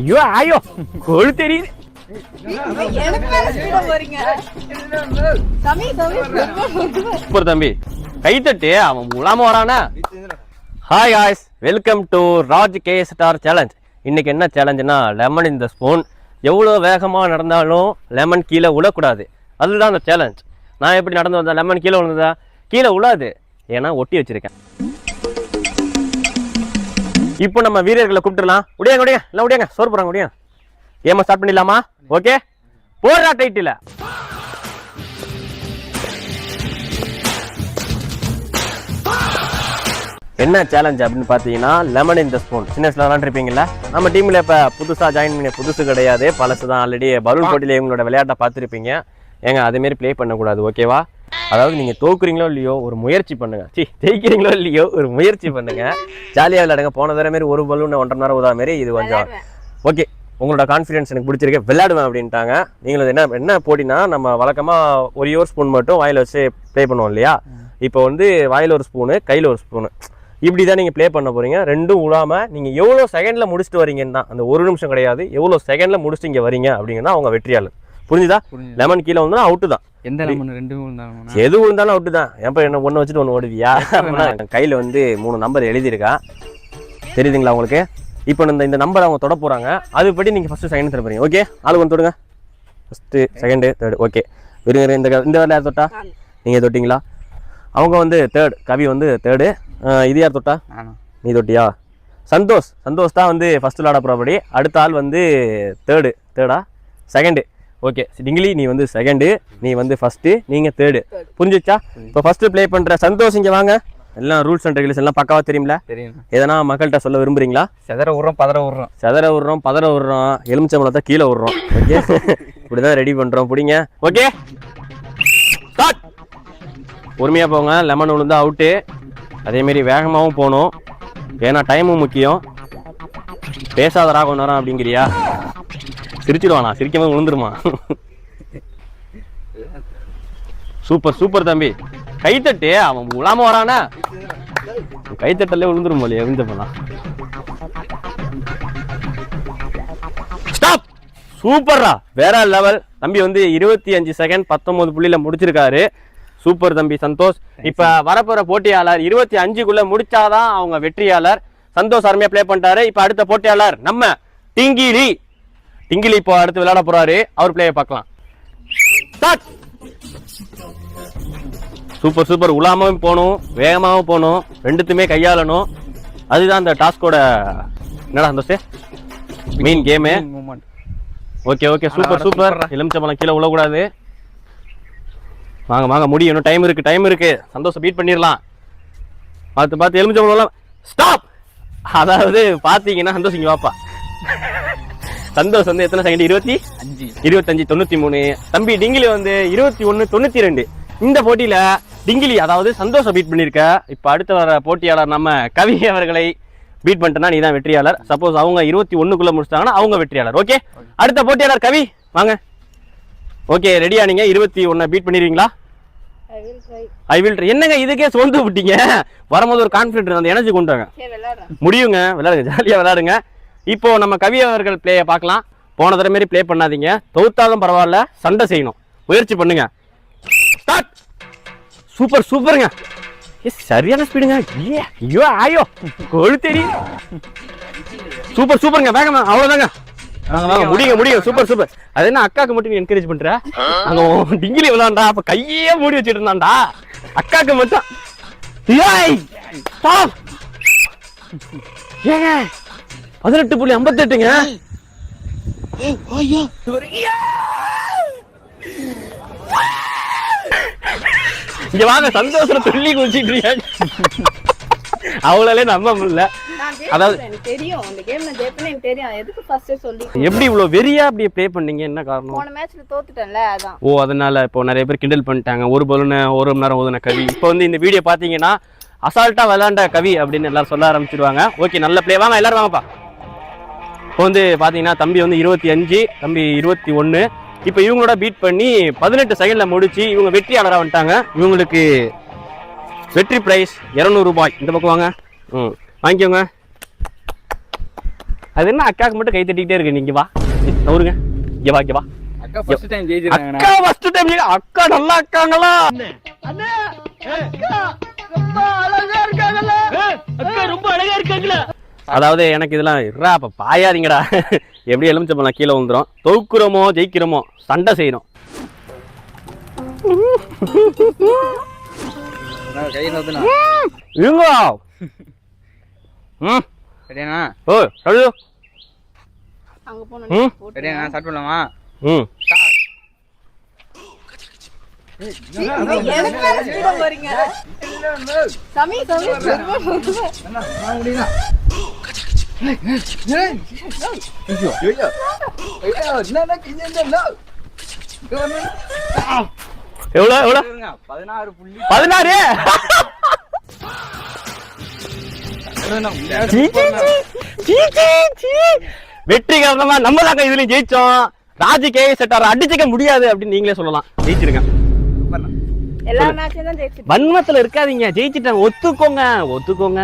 ஐயோ ஆயோ கொழு தெரியுது. சூப்பர் தம்பி, கைத்தட்டு அவன் முலாம வரானா. Hi guys, welcome to Raj K star challenge. இன்னைக்கு என்ன சேலஞ்சுனா லெமன் இந்த ஸ்பூன். எவ்வளோ வேகமாக நடந்தாலும் லெமன் கீழே விழக்கூடாது, அதுதான் அந்த சேலஞ்ச். நான் எப்படி நடந்து வந்தேன்? லெமன் கீழே விழுந்ததா? கீழே விழாது, ஏன்னா ஒட்டி வச்சிருக்கேன். இப்போ நம்ம வீரர்களை கூப்பிட்டுலாம். உடையாங்க உடையா எல்லாம் உடையாங்க, சோறு போறாங்க உடையா. கேமை ஸ்டார்ட் பண்ணிடலாமா? ஓகே, போடுறா டைட்டில். என்ன சேலஞ்ச் அப்படின்னு பார்த்தீங்கன்னா லெமன் இந்த ஸ்பூன். சின்ன வயசுல விளாண்டுருப்பீங்களா? நம்ம டீமில் இப்போ புதுசாக ஜாயின் பண்ணி புதுசு கிடையாது, பழசு தான். ஆல்ரெடி பலூன் போட்டியில் இவங்களோட விளையாட்டை பார்த்துருப்பீங்க. ஏங்க அதேமாரி ப்ளே பண்ணக்கூடாது, ஓகேவா? அதாவது நீங்கள் தோக்குறீங்களோ இல்லையோ ஒரு முயற்சி பண்ணுங்க, ஜெயிக்கிறீங்களோ இல்லையோ ஒரு முயற்சி பண்ணுங்க, ஜாலியாக விளையாடுங்க. போன தடவை மாரி ஒரு பலூன் 1.5 மணி நேரம் உதா மாரி இது கொஞ்சம் ஓகே. உங்களோட கான்ஃபிடன்ஸ் எனக்கு பிடிச்சிருக்கு, விளையாடுவேன் அப்படின்ட்டாங்க. நீங்களும் என்ன போட்டினா, நம்ம வழக்கமாக ஒரே ஒரு ஸ்பூன் மட்டும் வாயில் வச்சு ப்ளே பண்ணுவோம் இல்லையா? இப்போ வந்து வாயில் ஒரு ஸ்பூனு, கையில் ஒரு ஸ்பூனு, இப்படி தான் நீங்கள் ப்ளே பண்ண போகிறீங்க. ரெண்டும் விடாமல் நீங்கள் எவ்வளோ செகண்டில் முடிச்சுட்டு வரீங்கன்னு தான், அந்த ஒரு நிமிஷம் கிடையாது, எவ்வளோ செகண்டில் முடிச்சுட்டு இங்கே வரீங்க அப்படிங்கன்னா அவங்க வெற்றியாளர். புரிஞ்சுதா? லெமன் கீழே வந்தா அவுட்டு தான். எந்த லெமன்? ரெண்டு விழுந்தாலும் எது விழுந்தாலும் அவுட்டு தான். ஏப்பா என்ன ஒன்று வச்சுட்டு ஒன்று ஓடுவியா? கையில் வந்து 3 நம்பர் எழுதியிருக்கா, தெரியுதுங்களா உங்களுக்கு? இப்போ இந்த நம்பர் அவங்க தொட போகிறாங்க, அதுபடி நீங்கள் ஃபஸ்ட்டு செகண்ட் தர போகிறீங்க. ஓகே, ஆளு ஒன்று தொடுங்க. First second third. ஓகே, விருங்க. இந்த வேலை யார் தொட்டா? நீங்கள் தொட்டிங்களா? அவங்க வந்து தேர்டு, கவி வந்து தேர்டு. இது யார் தொட்டா? நீ தொட்டியா? சந்தோஷ் தான் வந்து ஃபஸ்ட்டு விளாட போகிறபடி. அடுத்த ஆள் வந்து தேர்டா செகண்டு. ஓகே, டிங்கிலி நீ வந்து செகண்டு, நீ வந்து ஃபஸ்ட்டு, நீங்கள் தேர்டு. புரிஞ்சிச்சா? இப்போ ஃபஸ்ட்டு ப்ளே பண்ணுற சந்தோஷ் இங்கே வாங்க. எல்லாம் ரூல்ஸ் அண்ட் ரெகுலேஷன் எல்லாம் பக்காவாக தெரியுங்களா? தெரியும். எதனா மக்கள்கிட்ட சொல்ல விரும்புறீங்களா? செதற விட்றோம், பதற விட்றோம், எலுமிச்சம்பழத்தை கீழே விட்றோம். ஓகே, இப்படிதான் ரெடி பண்ணுறோம். பிடிங்க. Okay, start. பொறுமையாக போங்க. லெமன் விழுந்தா அவுட்டு. அதேமாரி வேகமாகவும் போகணும், ஏன்னா டைமும் முக்கியம். பேசாதரா கொஞ்ச நேரம் அப்படிங்கிறியா? சிரிச்சிடுவானா? சிரிக்காம விழுந்துருமா? சூப்பர் தம்பி, கைத்தட்டு அவன் விழாம வரானா. கைத்தட்டலே விழுந்துரும் போலியே. விழுந்தப்பலாம். ஸ்டாப். சூப்பர்ரா, வேற லெவல். தம்பி வந்து 25 செகண்ட் 19 புள்ளியில முடிச்சிருக்காரு. சூப்பர் தம்பி சந்தோஷ். இப்ப வரப்போற போட்டியாளர் 25க்குள்ள முடிச்சாதான் அவங்க வெற்றியாளர். சந்தோஷ் அருமையா பிளே பண்ணிட்டாரு. இப்ப அடுத்த போட்டியாளர் நம்ம டிங்கிலி இப்போ அடுத்து விளையாட போறாரு. அவர் பிளேயை பார்க்கலாம். சூப்பர். உலாமாவும் போகணும், வேகமாகவும் போகணும், ரெண்டுத்துமே கையாளணும். அதுதான் அந்த டாஸ்கோட என்னடா Santhosh main game. Okay, super. எலுமிச்சம்பழம் கீழே விழக்கூடாது. வாங்க முடியும், இன்னும் டைம் இருக்கு. சந்தோஷம் பீட் பண்ணிடலாம். பார்த்து எலுமிச்சம்பழம். ஸ்டாப். அதாவது பாத்தீங்கன்னா சந்தோஷ் இங்க வாப்பா. சந்தோஷ் வந்து எத்தனை செகண்ட்? 25 93. தம்பி டிங்கிலி வந்து 21 92. இந்த போட்டியில டிங்கிலி அதாவது சந்தோஷம் பீட் பண்ணிருக்க. இப்ப அடுத்த வர போட்டியாளர் நம்ம கவி அவர்களை பீட் பண்ணிட்டா நீ தான் வெற்றியாளர். சப்போஸ் அவங்க 21க்குள்ள முடிச்சிட்டாங்கன்னா அவங்க வெற்றியாளர். ஓகே, அடுத்த போட்டியாளர் கவி வாங்க. ஓகே, ரெடியா? நீங்க 21 பீட் பண்ணிடுவீங்களா? I will try. என்னங்க இதுக்கே சோர்ந்து விட்டீங்க? வரும்போது ஒரு கான்ஃபிடன்ட், அந்த எனர்ஜி கொண்டு வாங்க. முடியுங்க, விளையாடுங்க, ஜாலியா விளையாடுங்க. இப்போ நம்ம கவி அவர்கள் பிளேயை பார்க்கலாம். போன தடவை மாரி பிளே பண்ணாதீங்க, தோத்தாலும் பரவாயில்ல, சண்டை செய்யணும், முயற்சி பண்ணுங்க. ஸ்டார்ட். சூப்பருங்க. சரியான ஸ்பீடுங்க. ஐயோ ஆயோ கொழு தெரியும். சூப்பருங்க, வேகமா. அவ்வளவுதாங்க, முடியும். சூப்பர். அது என்ன அக்காக்கு மட்டும் நீ என்கரேஜ் பண்ற? அங்க டிங்கிலி விளையாண்டா, அப்ப கையே மூடி வச்சுட்டு இருந்தான்டா. அக்காக்கு மட்டும் ஏங்க 18.58ங்க. இங்க வாங்க, சந்தோஷம் துள்ளி குதிச்சிட்டு அவளாலே நம்ப முடியல. அதாவது தெரியும் இந்த கேம்ல ஜெயிப்பேன்னு எனக்கு தெரியும். எதுக்கு ஃபர்ஸ்ட் சொல்லி எப்படி இவ்வளவு வெறியா அப்படி ப்ளே பண்ணீங்க? என்ன காரணம்? போன மேட்ச்ல தோத்துட்டேன்ல, அதான். ஓ, அதனால இப்போ நிறைய பேர் கிண்டல் பண்ணிட்டாங்க. ஒரு பலூன் 1 மணி நேரம் ஓதுன கவி. இப்போ வந்து இந்த வீடியோ பாத்தீங்கன்னா அசால்ட்டா விளையாண்ட கவி அப்படின்னு எல்லாரும் சொல்ல ஆரம்பிச்சிருவாங்க. ஓகே, நல்ல பிளே. வாங்க எல்லாரும் வாங்கப்பா. இப்போ வந்து பாத்தீங்கன்னா தம்பி வந்து 25, தம்பி 21. இப்போ இவங்களோட பீட் பண்ணி 18 செகண்ட்ல முடிச்சு இவங்க வெற்றியாளராக வந்துட்டாங்க. இவங்களுக்கு வெற்றி பிரைஸ் 200 ரூபாய். இந்த பக்கம் வாங்க, வாங்கிக்கோங்க. அது என்ன அக்காக்கு மட்டும் கை தட்டிக்கிட்டே இருக்கு. நீங்க வா நவருங்க, இங்க வா இங்க வா. அக்கா ஃபர்ஸ்ட் டைம் ஜெயிச்சிருக்காங்க. அக்கா ஃபர்ஸ்ட் டைம். அக்கா நல்லா இருக்காங்களா? அண்ணா அக்கா ரொம்ப அழகா இருக்காங்கல. அக்கா ரொம்ப அழகா இருக்காங்கல. அதாவது எனக்கு இதெல்லாம் இருறா அப்ப பாயாதீங்கடா. எப்படி எலுமிச்சம்பழம் கீழே விழுந்துரும். தோக்குறோமோ ஜெயிக்கிறோமோ சண்டை செய்யணும். கை நோத்துனா இருங்க. சரியாண்ணா? ஓ சொல்லு. அங்க போனோம். சரியாண்ணா? ஸ்டார்ட் பண்ணலாமா? எனக்கு மேல ஸ்பீடா போறீங்க. சமி எவ்வளோ 16. வெற்றிகரமா நம்ம தாங்க இதுலயும் ஜெயிச்சோம். ராஜு கேஎஸ் செட்டார் அடிச்சுக்க முடியாது அப்படின்னு நீங்களே சொல்லலாம். ஜெயிச்சிருக்கேன். எல்லா மேட்சும் தான் ஜெயிச்சிட்டோம். வன்மத்துல இருக்காதீங்க, ஜெயிச்சிட்டேன். ஒத்துக்கோங்க.